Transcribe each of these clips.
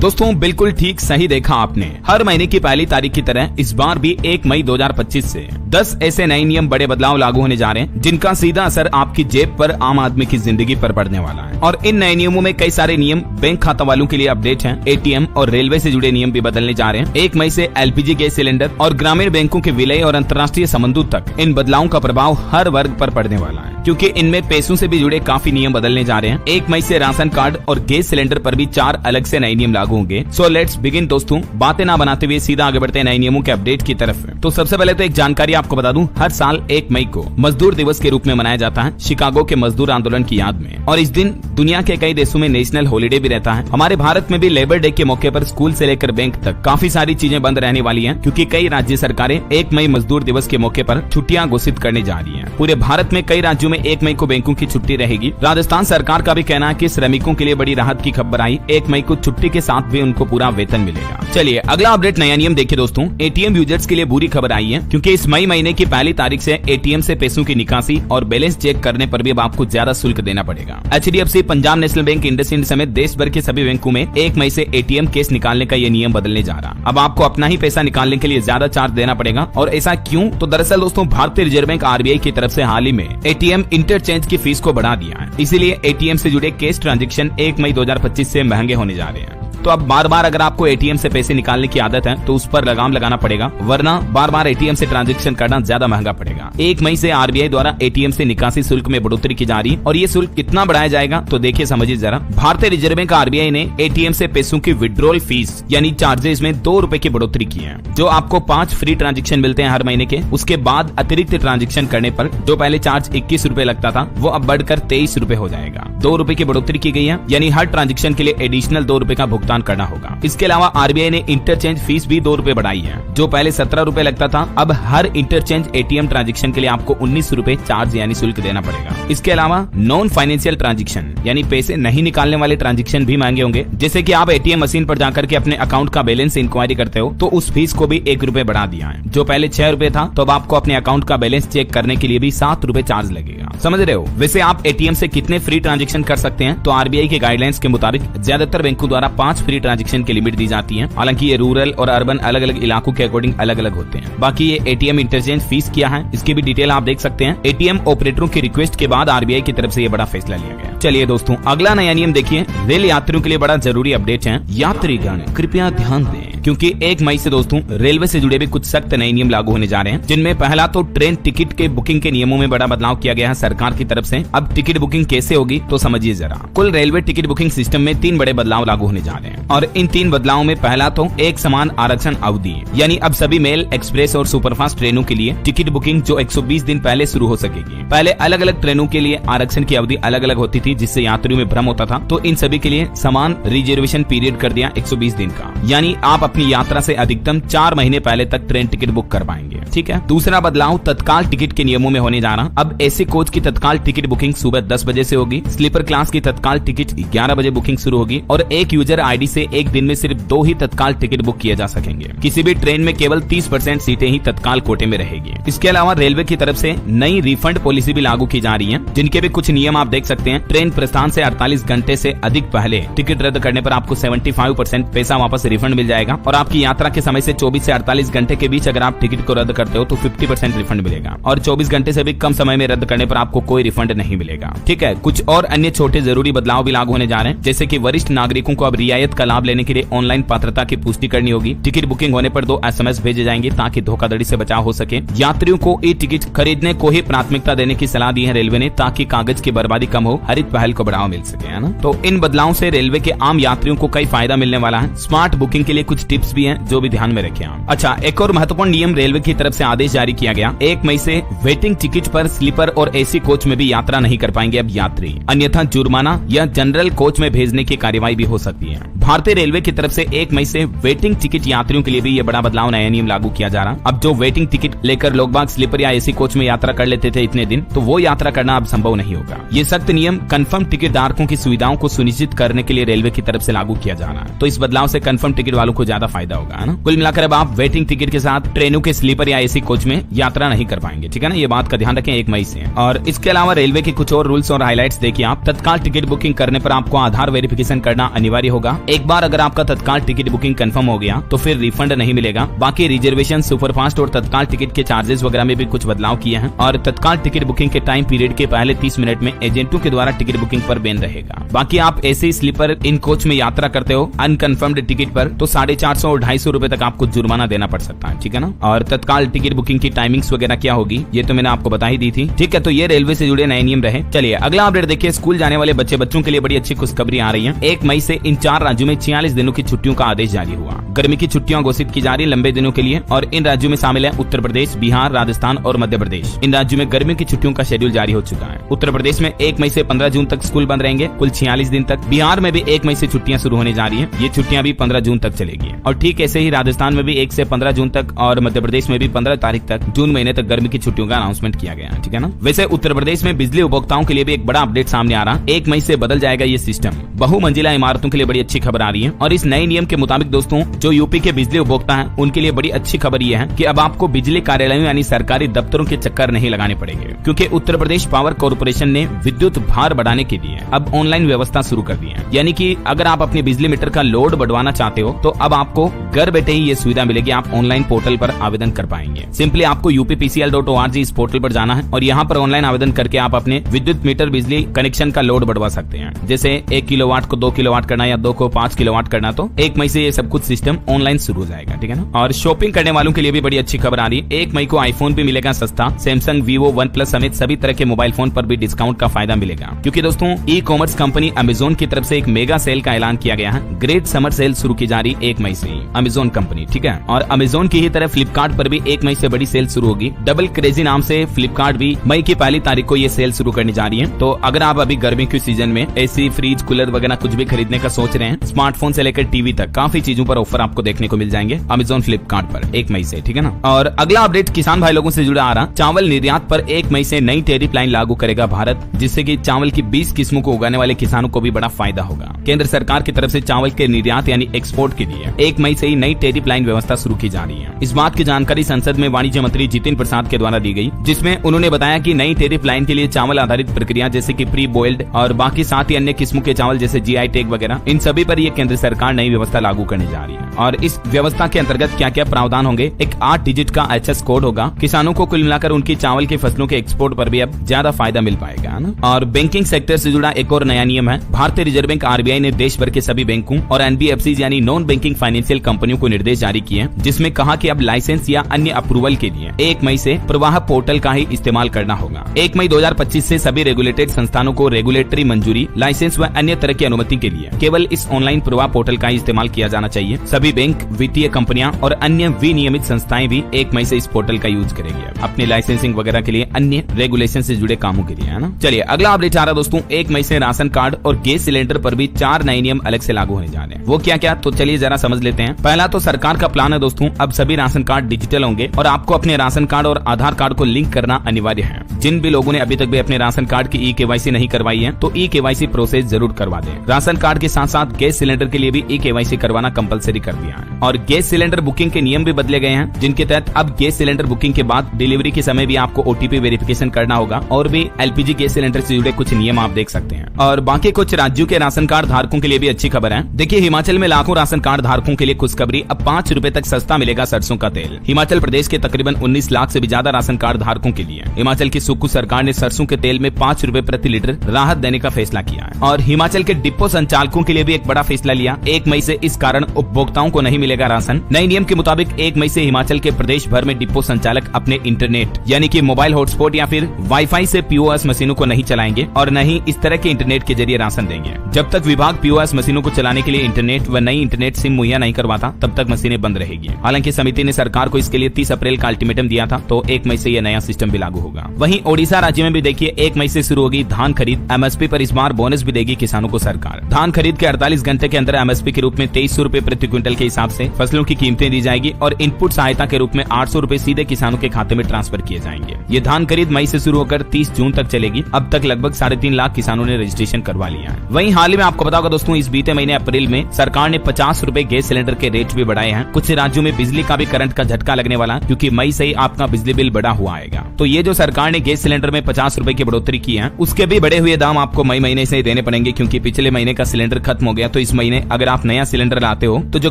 दोस्तों बिल्कुल ठीक सही देखा आपने। हर महीने की पहली तारीख की तरह इस बार भी 1 मई 2025 से 10 ऐसे नए नियम बड़े बदलाव लागू होने जा रहे हैं जिनका सीधा असर आपकी जेब पर, आम आदमी की जिंदगी पर पड़ने वाला है। और इन नए नियमों में कई सारे नियम बैंक खाता वालों के लिए अपडेट हैं। एटीएम और रेलवे से जुड़े नियम भी बदलने जा रहे हैं। 1 मई से एलपीजी गैस सिलेंडर और ग्रामीण बैंकों के विलय और अंतर्राष्ट्रीय संबंधों तक इन बदलावों का प्रभाव हर वर्ग पर पड़ने वाला है, क्योंकि इनमें पैसों से भी जुड़े काफी नियम बदलने जा रहे हैं। 1 मई से राशन कार्ड और गैस सिलेंडर पर भी 4 अलग से नए नियम लागू होंगे। सो लेट्स बिगिन दोस्तों, बातें ना बनाते हुए सीधा आगे बढ़ते हैं नए नियमों के अपडेट की तरफ। तो सबसे पहले तो एक जानकारी आपको बता दूं, हर साल 1 मई को मजदूर दिवस के रूप में मनाया जाता है शिकागो के मजदूर आंदोलन की याद में। और इस दिन दुनिया के कई देशों में नेशनल हॉलिडे भी रहता है। हमारे भारत में भी लेबर डे के मौके पर स्कूल से लेकर बैंक तक काफी सारी चीजें बंद रहने वाली हैं, क्योंकि कई राज्य सरकारें 1 मई मजदूर दिवस के मौके पर छुट्टियां घोषित करने जा रही हैं। पूरे भारत में कई राज्यों में 1 मई को बैंकों की छुट्टी रहेगी। राजस्थान सरकार का भी कहना है कि श्रमिकों के लिए बड़ी राहत की खबर आई। 1 मई को छुट्टी के साथ भी उनको पूरा वेतन मिलेगा। चलिए अगला अपडेट, नया नियम देखिए दोस्तों। एटीएम यूजर्स के लिए बुरी खबर आई है, क्योंकि इस मई महीने की पहली तारीख से एटीएम से पैसों की निकासी और बैलेंस चेक करने पर भी अब आपको ज्यादा शुल्क देना पड़ेगा। HDFC, Punjab national bank, IndusInd समेत देश भर के सभी बैंकों में 1 मई से एटीएम केस निकालने का ये नियम बदलने जा रहा। अब आपको अपना ही पैसा निकालने के लिए ज्यादा चार्ज देना पड़ेगा। और ऐसा क्यों? तो दरअसल दोस्तों, भारतीय रिजर्व बैंक आरबीआई की तरफ से हाल ही में एटीएम इंटरचेंज की फीस को बढ़ा दिया है। इसीलिए एटीएम से जुड़े कैश ट्रांजैक्शन 1 मई 2025 से महंगे होने जा रहे हैं। तो अब बार बार अगर आपको एटीएम से पैसे निकालने की आदत है तो उस पर लगाम लगाना पड़ेगा, वरना बार बार एटीएम से ट्रांजैक्शन करना ज्यादा महंगा पड़ेगा। 1 मई से आरबीआई द्वारा एटीएम से निकासी शुल्क में बढ़ोतरी की जा रही है। और ये शुल्क कितना बढ़ाया जाएगा तो देखिए, समझिए जरा। भारतीय रिजर्व बैंक आरबीआई ने एटीएम से पैसों की विड्रॉल फीस यानी चार्जेस में 2 रुपए की बढ़ोतरी की है। जो आपको 5 फ्री ट्रांजेक्शन मिलते हैं हर महीने के, उसके बाद अतिरिक्त ट्रांजेक्शन करने पर जो पहले चार्ज 21 रुपए लगता था वो अब बढ़कर 23 रुपए हो जाएगा। 2 रुपए की बढ़ोतरी की गई है, यानी हर ट्रांजेक्शन के लिए एडिशनल 2 रुपए का भुगतान करना होगा। इसके अलावा आरबीआई ने इंटरचेंज फीस भी 2 रुपए बढ़ाई है। जो पहले 17 रुपए लगता था, अब हर इंटरचेंज एटीएम ट्रांजैक्शन के लिए आपको 19 रुपए चार्ज यानी शुल्क देना पड़ेगा। इसके अलावा नॉन फाइनेंशियल ट्रांजैक्शन यानी पैसे नहीं निकालने वाले ट्रांजैक्शन भी महंगे होंगे। जैसे कि आप एटीएम मशीन पर जाकर के अपने अकाउंट का बैलेंस इंक्वायरी करते हो, तो उस फीस को भी 1 रुपए बढ़ा दिया है। जो पहले 6 रुपए था, तो अब आपको अपने अकाउंट का बैलेंस चेक करने के लिए भी 7 रुपए चार्ज लगेगा। समझ रहे हो? वैसे आप एटीएम से कितने फ्री ट्रांजैक्शन कर सकते हैं? तो आरबीआई के गाइडलाइंस के मुताबिक ज्यादातर बैंकों द्वारा 5 फ्री ट्रांजैक्शन की लिमिट दी जाती है। हालांकि ये रूरल और अर्बन अलग अलग इलाकों के अकॉर्डिंग अलग अलग होते हैं। बाकी ये एटीएम इंटरचेंज फीस क्या है, इसकी भी डिटेल आप देख सकते हैं। एटीएम ऑपरेटरों की रिक्वेस्ट के बाद आरबीआई की तरफ से ये बड़ा फैसला लिया गया। चलिए दोस्तों, अगला नया नियम देखिए। रेल यात्रियों के लिए बड़ा जरूरी अपडेट है। यात्रीगण कृपया ध्यान दें, क्योंकि 1 मई से दोस्तों रेलवे से जुड़े भी कुछ सख्त नए नियम लागू होने जा रहे हैं, जिनमें पहला तो ट्रेन टिकट के बुकिंग के नियमों में बड़ा बदलाव किया गया है सरकार की तरफ से। अब टिकट बुकिंग कैसे होगी तो समझिए जरा। कुल रेलवे टिकट बुकिंग सिस्टम में 3 बड़े बदलाव लागू होने जा रहे हैं। और इन 3 बदलावों में पहला तो एक समान आरक्षण अवधि, यानी अब सभी मेल, एक्सप्रेस और सुपरफास्ट ट्रेनों के लिए टिकट बुकिंग जो 120 दिन पहले शुरू हो सकेगी। पहले अलग अलग ट्रेनों के लिए आरक्षण की अवधि अलग अलग होती थी, जिससे यात्रियों में भ्रम होता था। तो इन सभी के लिए समान रिजर्वेशन पीरियड कर दिया 120 दिन का, यानी आप अपनी यात्रा से अधिकतम 4 महीने पहले तक ट्रेन टिकट बुक कर पाएंगे। ठीक है। दूसरा बदलाव तत्काल टिकट के नियमों में होने जा रहा। अब एसी कोच की तत्काल टिकट बुकिंग सुबह 10 बजे से होगी। स्लीपर क्लास की तत्काल टिकट 11 बजे बुकिंग शुरू होगी। और एक यूजर आईडी से एक दिन में सिर्फ 2 ही तत्काल टिकट बुक किए जा सकेंगे। किसी भी ट्रेन में केवल 30% सीटें ही तत्काल कोटे में रहेगी। इसके अलावा रेलवे की तरफ से नई रिफंड पॉलिसी भी लागू की जा रही है, जिनके भी कुछ नियम आप देख सकते हैं। ट्रेन प्रस्थान से 48 घंटे से अधिक पहले टिकट रद्द करने पर आपको 75% पैसा वापस रिफंड मिल जाएगा। और आपकी यात्रा के समय से 24 से 48 घंटे के बीच अगर आप टिकट को रद्द करते हो तो 50% रिफंड मिलेगा। और 24 घंटे से भी कम समय में रद्द करने पर आपको कोई रिफंड नहीं मिलेगा। ठीक है। कुछ और अन्य छोटे जरूरी बदलाव भी लागू होने जा रहे हैं, जैसे कि वरिष्ठ नागरिकों को अब रियायत का लाभ लेने के लिए ऑनलाइन पात्रता की पुष्टि करनी होगी। टिकट बुकिंग होने पर 2 SMS भेजे जाएंगे ताकि धोखाधड़ी से बचाव हो सके। यात्रियों को ई टिकट खरीदने को ही प्राथमिकता देने की सलाह दी है रेलवे ने, ताकि कागज की बर्बादी कम हो, हरित पहल को बढ़ावा मिल सके, है ना। तो इन बदलावों से रेलवे के आम यात्रियों को कई फायदा मिलने वाला है। स्मार्ट बुकिंग के लिए कुछ टिप्स भी हैं जो भी ध्यान में रखें आप। अच्छा, एक और महत्वपूर्ण नियम रेलवे की तरफ से आदेश जारी किया गया। 1 मई से वेटिंग टिकट पर स्लीपर और एसी कोच में भी यात्रा नहीं कर पाएंगे अब यात्री, अन्यथा जुर्माना या जनरल कोच में भेजने की कार्यवाही भी हो सकती है। भारतीय रेलवे की तरफ से 1 मई से वेटिंग टिकट यात्रियों के लिए भी ये बड़ा बदलाव, नया नियम लागू किया जा रहा। अब जो वेटिंग टिकट लेकर लोग बाग स्लीपर या एसी कोच में यात्रा कर लेते थे इतने दिन, तो वो यात्रा करना अब संभव नहीं होगा। ये सख्त नियम कंफर्म टिकट धारकों की सुविधाओं को सुनिश्चित करने के लिए रेलवे की तरफ से लागू किया जा रहा है। तो इस बदलाव से कंफर्म टिकट वालों को ज्यादा ज्यादा फायदा होगा, है ना। कुल मिलाकर अब आप वेटिंग टिकट के साथ ट्रेनों के स्लीपर या एसी कोच में यात्रा नहीं कर पाएंगे, ठीक है ना। ये बात का ध्यान रखें 1 मई से। और इसके अलावा रेलवे के कुछ और रूल्स और हाइलाइट्स देखिए आप। तत्काल टिकट बुकिंग करने पर आपको आधार वेरिफिकेशन करना अनिवार्य होगा। एक बार अगर आपका तत्काल टिकट बुकिंग कंफर्म हो गया तो फिर रिफंड नहीं मिलेगा। बाकी रिजर्वेशन, सुपरफास्ट और तत्काल टिकट के चार्जेस वगैरह में भी कुछ बदलाव किए हैं। और तत्काल टिकट बुकिंग के टाइम पीरियड के पहले 30 मिनट में एजेंटों के द्वारा टिकट बुकिंग पर बैन रहेगा। बाकी आप एसी, स्लीपर, इन कोच में यात्रा करते हो अनकन्फर्म्ड टिकट पर तो 450 और 250 रुपए तक आपको जुर्माना देना पड़ सकता है, ठीक है ना। और तत्काल टिकट बुकिंग की टाइमिंग्स वगैरह क्या होगी ये तो मैंने आपको बता ही दी थी, ठीक है। तो ये रेलवे से जुड़े नए नियम रहे। चलिए अगला अपडेट देखिए। स्कूल जाने वाले बच्चों के लिए बड़ी अच्छी खुशखबरी आ रही है। 1 मई से इन 4 राज्यों में 46 दिनों की छुट्टियों का आदेश जारी हुआ। गर्मी की छुट्टियां घोषित की जा रही लंबे दिनों के लिए और इन राज्यों में शामिल है उत्तर प्रदेश, बिहार, राजस्थान और मध्य प्रदेश। इन राज्यों में गर्मियों की छुट्टियों का शेड्यूल जारी हो चुका है। उत्तर प्रदेश में 1 मई से 15 जून तक स्कूल बंद रहेंगे, कुल 46 दिन तक। बिहार में भी 1 मई से छुट्टियां शुरू होने जा रही है, ये छुट्टियां भी 15 जून तक चलेगी। और ठीक ऐसे ही राजस्थान में भी 1 से 15 जून तक और मध्य प्रदेश में भी 15 तारीख तक, जून महीने तक गर्मी की छुट्टियों का अनाउंसमेंट किया गया है, ठीक है ना। वैसे उत्तर प्रदेश में बिजली उपभोक्ताओं के लिए भी एक बड़ा अपडेट सामने आ रहा। 1 मई से बदल जाएगा ये सिस्टम। बहुमंजिला इमारतों के लिए बड़ी अच्छी खबर आ रही है। और इस नए नियम के मुताबिक दोस्तों जो यूपी के बिजली उपभोक्ता हैं उनके लिए बड़ी अच्छी खबर ये है कि अब आपको बिजली कार्यालयों यानी सरकारी दफ्तरों के चक्कर नहीं लगाने पड़ेंगे, क्योंकि उत्तर प्रदेश पावर कॉर्पोरेशन ने विद्युत भार बढ़ाने के लिए अब ऑनलाइन व्यवस्था शुरू कर दी है। यानी कि अगर आप अपने बिजली मीटर का लोड बढ़वाना चाहते हो तो अब आपको घर बैठे ही ये सुविधा मिलेगी। आप ऑनलाइन पोर्टल पर आवेदन कर पाएंगे। सिंपली आपको UPPCL.org इस पोर्टल पर जाना है और यहाँ पर ऑनलाइन आवेदन करके आप अपने विद्युत मीटर बिजली कनेक्शन का लोड बढ़वा सकते हैं। जैसे 1 किलोवाट को 2 किलोवाट करना या 2 को 5 किलोवाट करना, तो 1 मई से ये सब कुछ सिस्टम ऑनलाइन शुरू हो जाएगा, ठीक है ना। और शॉपिंग करने वालों के लिए भी बड़ी अच्छी खबर आ रही है। 1 मई को आईफोन भी मिलेगा सस्ता। सैमसंग, वीवो, OnePlus समेत सभी तरह के मोबाइल फोन पर भी डिस्काउंट का फायदा मिलेगा, क्योंकि दोस्तों ई कॉमर्स कंपनी अमेजोन की तरफ से एक मेगा सेल का ऐलान किया गया है। ग्रेट समर सेल शुरू की जा रही 1 मई से ही अमेजोन कंपनी, ठीक है। और अमेजोन की ही तरह फ्लिपकार्ट पर भी 1 मई से बड़ी सेल शुरू होगी। डबल क्रेजी नाम से फ्लिपकार्ट भी मई की पहली तारीख को ये सेल शुरू करने जा रही है। तो अगर आप अभी गर्मी के सीजन में एसी, फ्रिज, कूलर वगैरह कुछ भी खरीदने का सोच रहे हैं, स्मार्टफोन से लेकर टीवी तक काफी चीजों पर ऑफर आपको देखने को मिल जाएंगे अमेजोन फ्लिपकार्ट पर 1 मई से, ठीक है ना। और अगला अपडेट किसान भाई लोगों से जुड़ा आ रहा। चावल निर्यात पर 1 मई से नई टैरिफ लाइन लागू करेगा भारत, जिससे कि चावल की 20 किस्मों को उगाने वाले किसानों को भी बड़ा फायदा होगा। केंद्र सरकार की तरफ से चावल के निर्यात यानी एक्सपोर्ट के लिए 1 मई से ही नई टैरिफ लाइन व्यवस्था शुरू की जा रही है। इस बात की जानकारी संसद में वाणिज्य मंत्री जितिन प्रसाद के द्वारा दी गई, जिसमें उन्होंने बताया कि नई टैरिफ लाइन के लिए चावल आधारित प्रक्रिया जैसे कि प्री बॉइल्ड और बाकी 7 अन्य किस्मों के चावल जैसे GI टैग वगैरह, इन सभी पर ये केंद्र सरकार नई व्यवस्था लागू करने जा रही है। और इस व्यवस्था के अंतर्गत क्या क्या प्रावधान होंगे, एक 8 डिजिट का HS कोड होगा। किसानों को कुल मिलाकर उनकी चावल की फसलों के एक्सपोर्ट पर भी अब ज्यादा फायदा मिल पाएगा ना। और बैंकिंग सेक्टर से जुड़ा एक और नया नियम है। भारतीय रिजर्व बैंक RBI ने देश भर के सभी बैंकों और NBFCs यानी नॉन बैंकिंग फाइनेंशियल कंपनियों को निर्देश जारी किए, जिसमें कहा कि अब लाइसेंस या अन्य अप्रूवल के लिए 1 मई से प्रवाह पोर्टल का ही इस्तेमाल करना होगा। 1 मई 2025 से सभी रेगुलेटेड संस्थानों को रेगुलेटरी मंजूरी, लाइसेंस व अन्य तरह की अनुमति के लिए केवल इस ऑनलाइन प्रवाह पोर्टल का ही इस्तेमाल किया जाना चाहिए। सभी बैंक, वित्तीय कंपनियां और अन्य विनियमित संस्थाएं भी 1 मई से इस पोर्टल का यूज करेंगे अपने लाइसेंसिंग वगैरह के लिए, अन्य रेगुलेशन से जुड़े कामों के लिए, है ना। चलिए अगला अपडेट आ रहा दोस्तों। 1 मई से राशन कार्ड और गैस सिलेंडर पर भी 4 नए नियम अलग से लागू होने जा रहे हैं। वो क्या क्या, तो चलिए जरा समझ लेते हैं। पहला तो सरकार का प्लान है दोस्तों, अब सभी राशन कार्ड डिजिटल होंगे और आपको अपने राशन कार्ड और आधार कार्ड को लिंक करना अनिवार्य है। जिन भी लोगों ने अभी तक भी अपने राशन कार्ड की E-KYC नहीं करवाई है तो E-KYC प्रोसेस जरूर करवा दें। राशन कार्ड के साथ साथ गैस सिलेंडर के लिए भी E-KYC करवाना कंपलसरी कर दिया है। और गैस सिलेंडर बुकिंग के नियम भी बदले गए हैं, जिनके तहत अब गैस सिलेंडर बुकिंग के बाद डिलीवरी के समय भी आपको OTP वेरिफिकेशन करना होगा। और भी LPG गैस सिलेंडर से जुड़े कुछ नियम आप देख सकते हैं। और बाकी कुछ राज्यों के राशन कार्ड धारकों के लिए भी अच्छी खबर है। देखिए हिमाचल में लाखों राशन कार्ड धारकों के लिए खुशखबरी, अब 5 रुपए तक सस्ता मिलेगा सरसों का तेल। हिमाचल प्रदेश के तकरीबन 19 लाख से भी ज्यादा राशन कार्ड धारकों के लिए हिमाचल की सुक्खू सरकार ने सरसों के तेल में 5 रुपए प्रति लीटर राहत देने का फैसला किया है। और हिमाचल के डिपो संचालकों के लिए भी एक बड़ा फैसला लिया। 1 मई से इस कारण उपभोक्ताओं को नहीं मिलेगा राशन। नए नियम के मुताबिक 1 मई से हिमाचल के प्रदेश भर में डिपो संचालक अपने इंटरनेट यानी कि मोबाइल हॉटस्पॉट या फिर वाईफाई से POS मशीनों को नहीं चलाएंगे और न ही इस तरह के इंटरनेट के जरिए राशन देंगे। जब तक विभाग POS मशीनों को चलाने के लिए इंटरनेट व नई इंटरनेट सिम मुहैया नहीं करवाता तब तक मशीनें बंद रहेगी। हालांकि समिति ने सरकार को इसके लिए 30 अप्रैल का अल्टीमेटम दिया था, तो 1 मई से यह नया सिस्टम भी लागू होगा। वहीं ओडिशा राज्य में भी देखिए 1 मई से शुरू होगी धान खरीद। MSP पर इस बार बोनस भी देगी किसानों को सरकार। धान खरीद के 48 घंटे के अंदर MSP के रूप में 2300 रुपए प्रति क्विंटल के हिसाब से फसलों की कीमतें दी जाएगी और इनपुट सहायता के रूप में 800 रुपए सीधे किसानों के खाते में ट्रांसफर किए जाएंगे। ये धान खरीद मई से शुरू होकर 30 जून तक चलेगी। अब तक लगभग 3.5 लाख किसानों ने रजिस्ट्रेशन करवा लिया है। वहीं हाल ही में आपको बताओगे दोस्तों, इस बीते महीने अप्रैल में सरकार ने 50 रुपए गैस सिलेंडर के रेट भी बढ़ाए हैं। कुछ राज्यों में बिजली का भी करंट का झटका लगने वाला है, क्योंकि मई से ही आपका बिजली बिल बढ़ा हुआ आएगा। तो ये जो सरकार ने गैस सिलेंडर में 50 रुपए की बढ़ोतरी की है, उसके भी बढ़े हुए दाम आपको मई महीने से ही देने पड़ेंगे, क्योंकि पिछले महीने का सिलेंडर खत्म हो गया। तो इस महीने अगर आप नया सिलेंडर लाते हो तो जो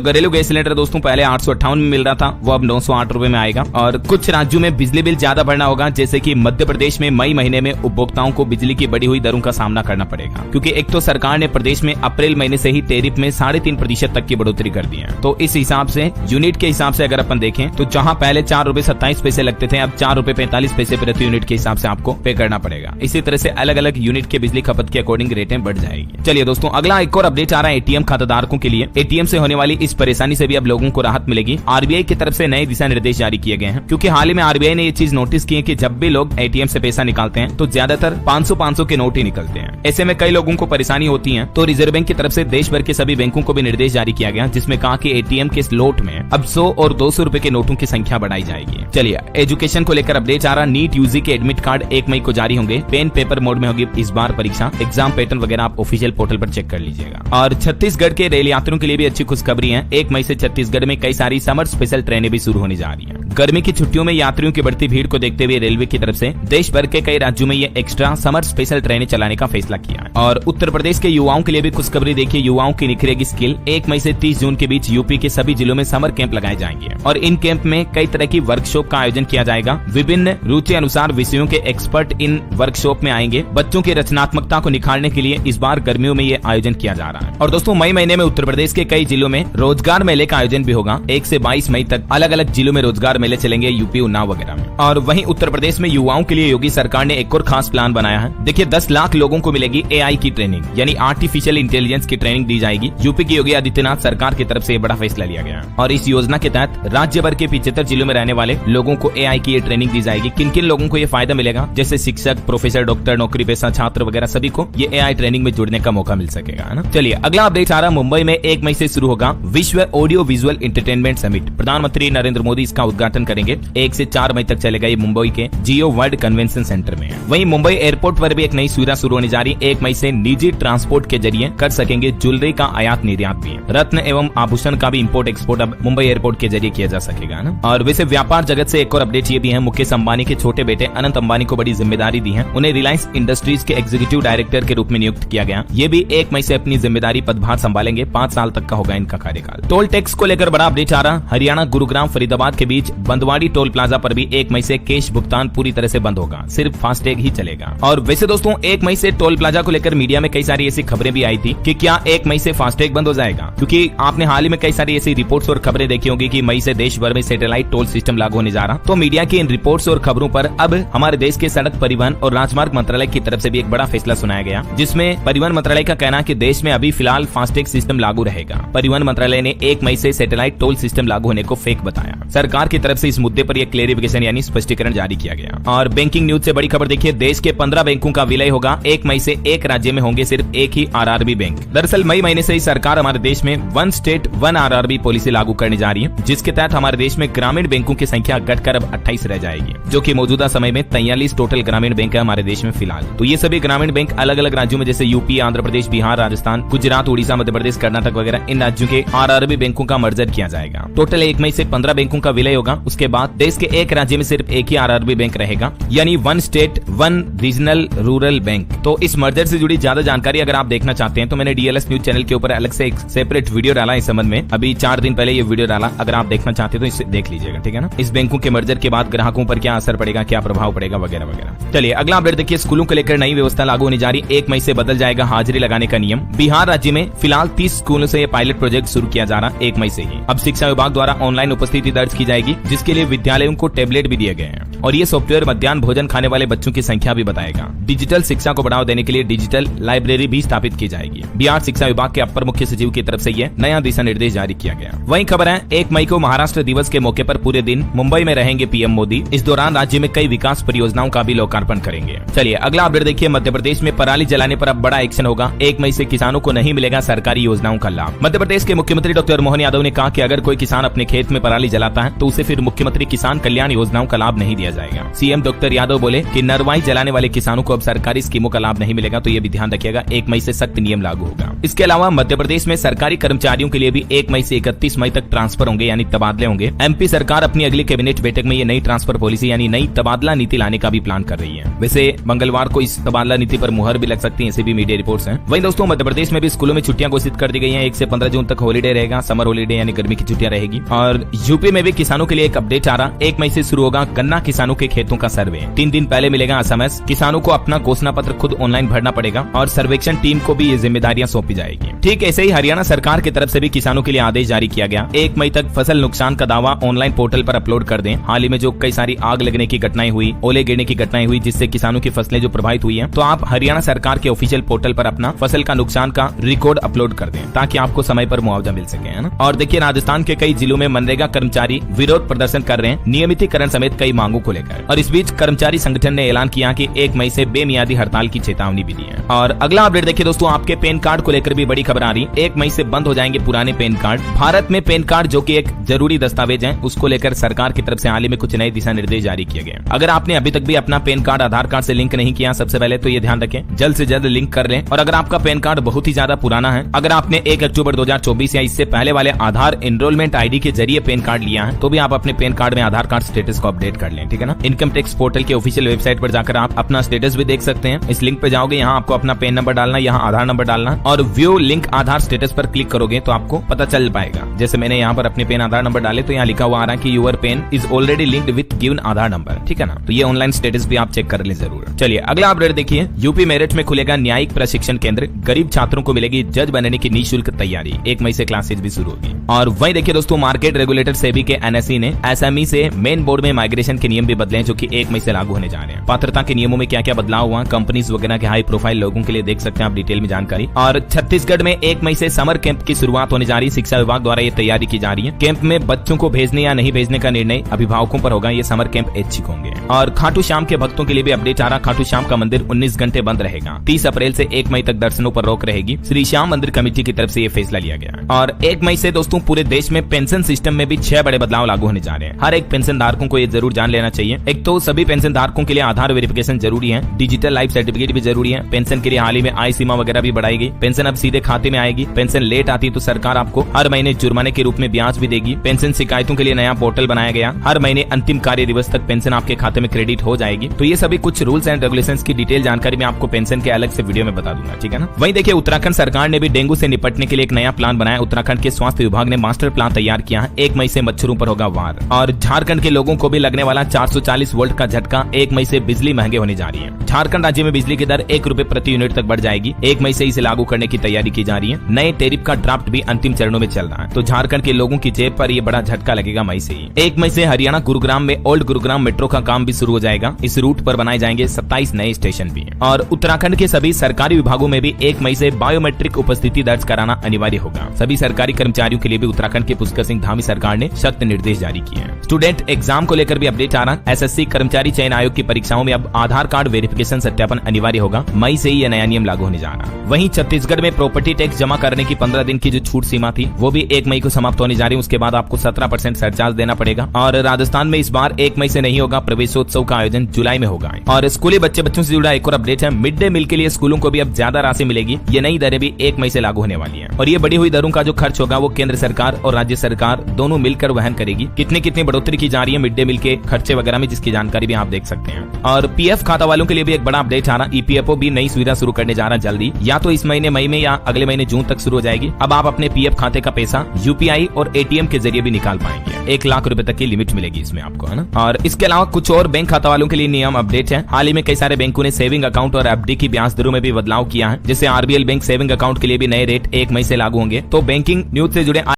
घरेलू गैस सिलेंडर दोस्तों पहले 858 में मिल रहा था, वो अब 908 रुपए में आएगा। और कुछ राज्यों में बिजली बिल ज्यादा बढ़ना होगा, जैसे कि मध्य प्रदेश में मई महीने में उपभोक्ताओं को बिजली की बढ़ी हुई दरों का सामना करना पड़ेगा, क्योंकि एक तो सरकार ने प्रदेश में अप्रैल महीने से ही टैरिफ में 3.5% तक की बढ़ोतरी कर दी है। तो इस हिसाब से यूनिट के हिसाब से अगर अपन देखें तो जहां पहले 4 रुपए 27 पैसे लगते थे, अब 4 रुपए 45 पैसे प्रति यूनिट के हिसाब से आपको पे करना पड़ेगा। इसी तरह से अलग अलग यूनिट के बिजली खपत के अकॉर्डिंग रेटें बढ़ जाएगी। चलिए दोस्तों, अगला एक और अपडेट आ रहा है एटीएम खाताधारकों के लिए। एटीएम से होने वाली इस परेशानी से भी अब लोगों को राहत मिलेगी। आरबीआई की तरफ से नए दिशा निर्देश जारी किए गए हैं, क्योंकि हाल ही में आरबीआई ने ये चीज नोटिस की है कि जब भी लोग एटीएम से पैसा निकालते हैं तो ज्यादातर 500 के नोट ही निकलते हैं। ऐसे में कई लोगों को परेशानी होती है। तो रिजर्व बैंक की तरफ से देश भर के सभी बैंकों को भी निर्देश जारी किया गया, जिसमें कहा कि एटीएम के स्लॉट में अब 100 और 200 रुपए के नोटों की संख्या बढ़ाई जाएगी। चलिए, एजुकेशन को लेकर अपडेट आ रहा। नीट यूजी के एडमिट कार्ड 1 मई को जारी होंगे। पेन पेपर मोड में होगी इस बार परीक्षा। एग्जाम पैटर्न वगैरह आप ऑफिशियल पोर्टल पर चेक कर लीजिएगा। और छत्तीसगढ़ के रेल यात्रियों के लिए भी अच्छी खुशखबरी है। 1 मई से छत्तीसगढ़ में कई सारी समर स्पेशल ट्रेनें भी शुरू होने जा रही हैं। गर्मी की छुट्टियों में यात्रियों की बढ़ती भीड़ को देखते हुए रेलवे की तरफ से देश भर के कई राज्यों में ये एक्स्ट्रा समर स्पेशल ट्रेनें चलाने का फैसला किया है। और उत्तर प्रदेश के युवाओं के लिए भी खुशखबरी। देखिए, युवाओं की निखरेगी स्किल। 1 मई से 30 जून के बीच यूपी के सभी जिलों में समर कैंप लगाए जाएंगे और इन कैंप में कई तरह की वर्कशॉप का आयोजन किया जाएगा। विभिन्न रुचि अनुसार विषयों के एक्सपर्ट इन वर्कशॉप में आएंगे। बच्चों की रचनात्मकता को निखारने के लिए इस बार गर्मियों में ये आयोजन किया जा रहा है। और दोस्तों, मई महीने में उत्तर प्रदेश के कई जिलों में रोजगार मेले का आयोजन भी होगा। 1 से 22 मई तक अलग अलग जिलों में रोजगार मेले चलेंगे, यूपी, उन्नाव वगैरह में। और वहीं उत्तर प्रदेश में युवाओं के लिए योगी सरकार ने एक और खास प्लान बनाया है। देखिए, 10 लाख लोगों को मिलेगी एआई की ट्रेनिंग, यानी आर्टिफिशियल इंटेलिजेंस की ट्रेनिंग दी जाएगी। यूपी की योगी आदित्यनाथ सरकार की तरफ से बड़ा फैसला लिया गया और इस योजना के तहत राज्य भर के 75 जिलों में रहने वाले लोगों को एआई की ये ट्रेनिंग दी जाएगी। किन किन लोगों को ये फायदा मिलेगा, जैसे शिक्षक, प्रोफेसर, डॉक्टर, नौकरी पेशा छात्र वगैरह सभी को ये एआई ट्रेनिंग में जुड़ने का मौका मिल सकेगा, है ना। चलिए, अगला अपडेट आ रहा। मुंबई में 1 मई से शुरू होगा विश्व ऑडियो विजुअल एंटरटेनमेंट समिट। प्रधानमंत्री नरेंद्र मोदी इसका उद्घाटन करेंगे। 1 से 4 मई तक चलेगा ये मुंबई के जियो वर्ल्ड कन्वेंशन सेंटर में। वहीं मुंबई एयरपोर्ट पर भी एक नई सुविधा शुरू होने जा रही है। 1 मई से निजी ट्रांसपोर्ट के जरिए कर सकेंगे ज्वेलरी का आयात निर्यात भी। रत्न एवं आभूषण का भी इंपोर्ट एक्सपोर्ट अब मुंबई एयरपोर्ट के जरिए किया जा सकेगा ना। और वैसे व्यापार जगत से एक और अपडेट ये भी है। मुकेश अंबानी के छोटे बेटे अनंत अंबानी को बड़ी जिम्मेदारी दी है। उन्हें रिलायंस इंडस्ट्रीज के एग्जीक्यूटिव डायरेक्टर के रूप में नियुक्त किया गया। ये भी 1 मई से अपनी जिम्मेदारी पदभार संभालेंगे। 5 साल तक का होगा इनका कार्यकाल। टोल टैक्स को लेकर बड़ा अपडेट आ रहा। हरियाणा गुरुग्राम फरीदाबाद के बीच बंदवाड़ी टोल प्लाजा पर भी 1 मई से कैश भुगतान पूरी तरह से बंद होगा, सिर्फ फास्टैग ही चलेगा। और वैसे दोस्तों, 1 मई से टोल प्लाजा को लेकर मीडिया में कई सारी ऐसी खबरें भी आई थी कि क्या 1 मई से फास्टैग बंद हो जाएगा, क्योंकि आपने हाल ही में कई सारी ऐसी रिपोर्ट्स और खबरें देखी होंगी कि मई से देश भर में सैटेलाइट टोल सिस्टम लागू होने जा रहा। तो मीडिया की इन रिपोर्ट्स और खबरों पर अब हमारे देश के सड़क परिवहन और राजमार्ग मंत्रालय की तरफ से भी एक बड़ा फैसला सुनाया गया, जिसमें परिवहन मंत्रालय का कहना है कि देश में अभी फिलहाल फास्टैग सिस्टम लागू रहेगा। परिवहन मंत्रालय ने 1 मई से सैटेलाइट टोल सिस्टम लागू होने को फेक बताया। सरकार की तरफ से इस मुद्दे पर यह क्लेरिफिकेशन यानी स्पष्टीकरण जारी किया गया। और बैंकिंग न्यूज से बड़ी खबर देखिए, देश के 15 बैंकों का विलय होगा। 1 मई से एक राज्य में होंगे सिर्फ एक ही आरआरबी बैंक। दरअसल मई महीने से ही सरकार हमारे देश में 1 स्टेट 1 आरआरबी पॉलिसी लागू करने जा रही है, जिसके तहत हमारे देश में ग्रामीण बैंकों की संख्या घटकर अब 28 रह जाएगी, जो कि मौजूदा समय में 43 टोटल ग्रामीण बैंक है हमारे देश में फिलहाल। तो ये सभी ग्रामीण बैंक अलग अलग राज्यों में जैसे यूपी, आंध्र प्रदेश, बिहार, राजस्थान, गुजरात, उड़ीसा, मध्य प्रदेश, कर्नाटक वगैरह इन राज्यों के आरआरबी बैंकों का मर्जर किया जाएगा। टोटल 1 मई से 15 बैंकों का विलय होगा। उसके बाद देश के एक राज्य में सिर्फ एक ही आरआरबी बैंक रहेगा, यानी 1 स्टेट 1 रीजनल रूरल बैंक। तो इस मर्जर से जुड़ी ज्यादा जानकारी अगर आप देखना चाहते हैं तो मैंने डीएलएस न्यूज चैनल के ऊपर अलग से एक सेपरेट वीडियो डाला इस संबंध में। अभी 4 दिन पहले ये वीडियो डाला, अगर आप देखना चाहते हैं तो इसे देख लीजिएगा, ठीक है ना। इस बैंकों के मर्जर के बाद ग्राहकों पर क्या असर पड़ेगा, क्या प्रभाव पड़ेगा वगैरह वगैरह। चलिए, अगला अपडेट देखिए। स्कूलों को लेकर नई व्यवस्था लागू होने जा रही। 1 मई से बदल जाएगा हाजिरी लगाने का नियम। बिहार राज्य में फिलहाल 30 स्कूलों से पायलट प्रोजेक्ट शुरू किया जा रहा 1 मई से ही। अब शिक्षा विभाग द्वारा ऑनलाइन उपस्थिति दर्ज की जाएगी, जिसके लिए विद्यालयों को टैबलेट भी दिए गए हैं। और ये सॉफ्टवेयर मध्याह्न भोजन खाने वाले बच्चों की संख्या भी बताएगा। डिजिटल शिक्षा को बढ़ावा देने के लिए डिजिटल लाइब्रेरी भी स्थापित की जाएगी। बिहार शिक्षा विभाग के अपर मुख्य सचिव की तरफ से यह नया दिशा निर्देश जारी किया गया। वहीं खबर है 1 मई को महाराष्ट्र दिवस के मौके पर पूरे दिन मुंबई में रहेंगे पीएम मोदी। इस दौरान राज्य में कई विकास परियोजनाओं का भी लोकार्पण करेंगे। चलिए, अगला अपडेट देखिए। मध्य प्रदेश में पराली जलाने पर अब बड़ा एक्शन होगा। 1 मई से किसानों को नहीं मिलेगा सरकारी योजनाओं का लाभ। मध्य प्रदेश के मुख्यमंत्री डॉक्टर मोहन यादव ने कहा कि अगर कोई किसान अपने खेत में पराली जलाता है तो उसे फिर मुख्यमंत्री किसान कल्याण योजनाओं का लाभ नहीं दिया दिया जाएगा। सीएम डॉक्टर यादव बोले कि नरवाई जलाने वाले किसानों को अब सरकारी स्कीमों का लाभ नहीं मिलेगा, तो ये भी ध्यान रखिएगा, 1 मई से सख्त नियम लागू होगा। इसके अलावा मध्य प्रदेश में सरकारी कर्मचारियों के लिए भी 1 मई से 31 मई तक ट्रांसफर होंगे, यानी तबादले होंगे। एमपी सरकार अपनी अगली कैबिनेट बैठक में ये नई ट्रांसफर पॉलिसी यानी नई तबादला नीति लाने का भी प्लान कर रही है। वैसे मंगलवार को इस तबादला नीति पर मुहर भी लग सकती है, ऐसी भी मीडिया रिपोर्ट्स हैं। वहीं दोस्तों मध्य प्रदेश में भी स्कूलों में छुट्टियां घोषित कर दी गई हैं। 1 से 15 जून तक हॉलीडे रहेगा, समर हॉलीडे यानी गर्मी की छुट्टियां रहेगी। और यूपी में भी किसानों के लिए एक अपडेट आ रहा, 1 मई से शुरू होगा गन्ना किसानों के खेतों का सर्वे। 3 दिन पहले मिलेगा एसएमएस, किसानों को अपना घोषणा पत्र खुद ऑनलाइन भरना पड़ेगा और सर्वेक्षण टीम को भी ये जिम्मेदारियां सौंपी जाएगी। ठीक ऐसे ही हरियाणा सरकार की तरफ से भी किसानों के लिए आदेश जारी किया गया, 1 मई तक फसल नुकसान का दावा ऑनलाइन पोर्टल पर अपलोड कर दें। हाल ही में जो कई सारी आग लगने की घटनाएं हुई, ओले गिरने की घटनाएं हुई, जिससे किसानों की फसलें जो प्रभावित हुई हैं, तो आप हरियाणा सरकार के ऑफिशियल पोर्टल पर अपना फसल का नुकसान का रिकॉर्ड अपलोड कर दें ताकि आपको समय पर मुआवजा मिल सके, है ना। और देखिए राजस्थान के कई जिलों में मनरेगा कर्मचारी विरोध प्रदर्शन कर रहे हैं, नियमितीकरण समेत कई मांगों को लेकर। और इस बीच कर्मचारी संगठन ने ऐलान किया कि 1 मई से बेमियादी हड़ताल की चेतावनी भी दी है। और अगला अपडेट देखिए दोस्तों, आपके पैन कार्ड को लेकर भी बड़ी खबर आ रही, 1 मई से बंद हो जाएंगे पुराने पैन कार्ड। भारत में पैन कार्ड जो कि एक जरूरी दस्तावेज है, उसको लेकर सरकार की तरफ से हाल ही में कुछ नए दिशा निर्देश जारी किए गए। अगर आपने अभी तक भी अपना पैन कार्ड आधार कार्ड से लिंक नहीं किया, सबसे पहले तो ये ध्यान रखें जल्द से जल्द लिंक कर लें। और अगर आपका पैन कार्ड बहुत ही ज्यादा पुराना है, अगर आपने 1 अक्टूबर 2024 या इससे पहले वाले आधार एनरोलमेंट आईडी के जरिए पैन कार्ड लिया है, तो भी आप अपने पैन कार्ड में आधार कार्ड स्टेटस को अपडेट कर लें, ठीक है ना। इनकम टैक्स पोर्टल के ऑफिशियल वेबसाइट पर जाकर आप अपना स्टेटस भी देख सकते हैं। इस लिंक पे जाओगे, यहाँ आपको अपना पैन नंबर डालना, यहाँ आधार नंबर डालना और व्यू लिंक आधार स्टेटस पर क्लिक करोगे तो आपको पता चल पाएगा। जैसे मैंने यहाँ पर अपने पैन आधार नंबर डाले तो यहाँ लिखा हुआ आ रहा है कि your PAN is already linked with given Aadhaar number, ठीक है ना। तो ये ऑनलाइन स्टेटस भी आप चेक कर ले जरूर। चलिए अगला अपडेट देखिए, यूपी मेरठ में खुलेगा न्यायिक प्रशिक्षण केंद्र, गरीब छात्रों को मिलेगी जज बनने की निःशुल्क तैयारी। 1 मई से क्लासेज भी शुरू होगी। और वहीं देखिए दोस्तों, मार्केट रेगुलेटर सेबी के एनएसई ने एसएमई से मेन बोर्ड में माइग्रेशन के नियम भी बदले, जो कि 1 मई से लागू होने जा रहे हैं। पात्रता के नियमों में क्या क्या बदलाव हुआ, कंपनीज वगैरह के हाई प्रोफाइल लोगों के लिए देख सकते हैं आप डिटेल में जानकारी। और छत्तीसगढ़ में 1 मई से समर कैंप की शुरुआत होने जा रही है, शिक्षा विभाग द्वारा ये तैयारी की जा रही है। कैंप में बच्चों को भेजने या नहीं भेजने का निर्णय अभिभावकों पर होगा, ये समर कैंप ऐच्छिक होंगे। और खाटू श्याम के भक्तों के लिए भी अपडेट आ रहा, खाटू श्याम का मंदिर 19 घंटे बंद रहेगा। 30 अप्रैल से 1 मई तक दर्शनों पर रोक रहेगी। श्री श्याम मंदिर कमेटी की तरफ से ये फैसला लिया गया। और 1 मई से दोस्तों पूरे देश में पेंशन सिस्टम में भी 6 बड़े बदलाव लागू होने जा रहे हैं। हर एक पेंशन धारकों को ये जरूर जान लेना चाहिए। एक तो सभी पेंशन धारकों के लिए आधार वेरिफिकेशन जरूरी है, डिजिटल लाइफ सर्टिफिकेट भी जरूरी है। पेंशन के लिए हाल ही में आय सीमा वगैरह भी बढ़ाई गई। पेंशन अब सीधे खाते में आएगी। पेंशन लेट आती तो सरकार आपको हर महीने जुर्माने के रूप में ब्याज भी देगी। पेंशन शिकायतों के लिए नया पोर्टल बनाया गया, हर महीने अंतिम कार्य दिवस तक पेंशन आपके खाते में क्रेडिट हो जाएगी। तो ये सभी कुछ रूल्स एंड रेगुलेशंस की डिटेल जानकारी मैं आपको पेंशन के अलग से वीडियो में बता दूंगा, ठीक है ना। वहीं देखिए उत्तराखंड सरकार ने भी डेंगू से निपटने के लिए एक नया प्लान बनाया। उत्तराखंड के स्वास्थ्य विभाग ने मास्टर प्लान तैयार किया है। 1 मई से मच्छरों पर होगा वार। और झारखंड के लोगों को भी लगने वाला 440 वोल्ट का झटका, 1 मई से बिजली महंगे होने जा रही है। झारखंड राज्य में बिजली की दर 1 रुपए प्रति यूनिट तक बढ़ जाएगी। 1 मई से इसे लागू करने की तैयारी की जा रही है। नए टैरिफ का ड्राफ्ट भी अंतिम चरणों में चल रहा है, तो झारखंड के लोगों की जेब पर यह बड़ा झटका लगेगा मई से ही। 1 मई से हरियाणा गुरुग्राम में ओल्ड गुरुग्राम मेट्रो का काम भी शुरू हो जाएगा। इस रूट पर बनाए जाएंगे 27 नए स्टेशन भी। और उत्तराखंड के सभी सरकारी विभागों में भी 1 मई से बायोमेट्रिक उपस्थिति दर्ज कराना अनिवार्य होगा। सभी सरकारी कर्मचारियों के लिए भी उत्तराखंड के पुष्कर सिंह धामी सरकार ने सख्त निर्देश जारी किए हैं। स्टूडेंट एग्जाम को लेकर भी अपडेट आ रहा है। एसएससी कर्मचारी चयन आयोग की परीक्षाओं में अब आधार कार्ड वेरिफिकेशन सत्यापन अनिवार्य होगा। मई से ही यह नया नियम लागू होने जा रहा है। वहीं छत्तीसगढ़ में प्रॉपर्टी टैक्स जमा करने की 15 दिन की जो छूट सीमा थी, वो भी 1 मई को समाप्त होने जा रही है। उसके बाद आपको 17% सरचार्ज देना पड़ेगा। और राजस्थान में इस बार 1 मई से नहीं होगा, प्रवेशोत्सव का आयोजन जुलाई में होगा। और स्कूली बच्चों से जुड़ा एक और अपडेट है, मिड डे मील के लिए स्कूलों को भी अब ज्यादा राशि मिलेगी। ये नई दरें भी 1 मई से लागू होने वाली है। और ये बढ़ी हुई दरों का जो खर्च होगा वो केंद्र सरकार और राज्य सरकार दोनों मिलकर वहन करेगी। कितनी बढ़ोतरी की जा रही है मिड डे मील के खर्चे वगैरह में, जिसकी जानकारी भी आप देख सकते हैं। और पीएफ खाता वालों के लिए भी एक बड़ा अपडेट आ रहा, ईपीएफओ भी नई सुविधा शुरू करने जा रहा है जल्दी, या तो इस महीने मई में या अगले महीने जून तक शुरू हो जाएगी। अब आप अपने पीएफ खाते का पैसा यूपीआई और एटीएम के जरिए भी निकाल पाएंगे। 1 लाख रुपए तक की लिमिट मिलेगी इसमें आपको, है ना। और इसके अलावा कुछ और बैंक खाता वालों के लिए नियम अपडेट है। हाल ही में कई सारे बैंकों ने सेविंग अकाउंट और एफडी की ब्याज दरों में भी बदलाव किया है। जैसे आरबीएल बैंक सेविंग अकाउंट के लिए भी नए रेट 1 मई से लागू होंगे। तो बैंकिंग न्यूज से जुड़े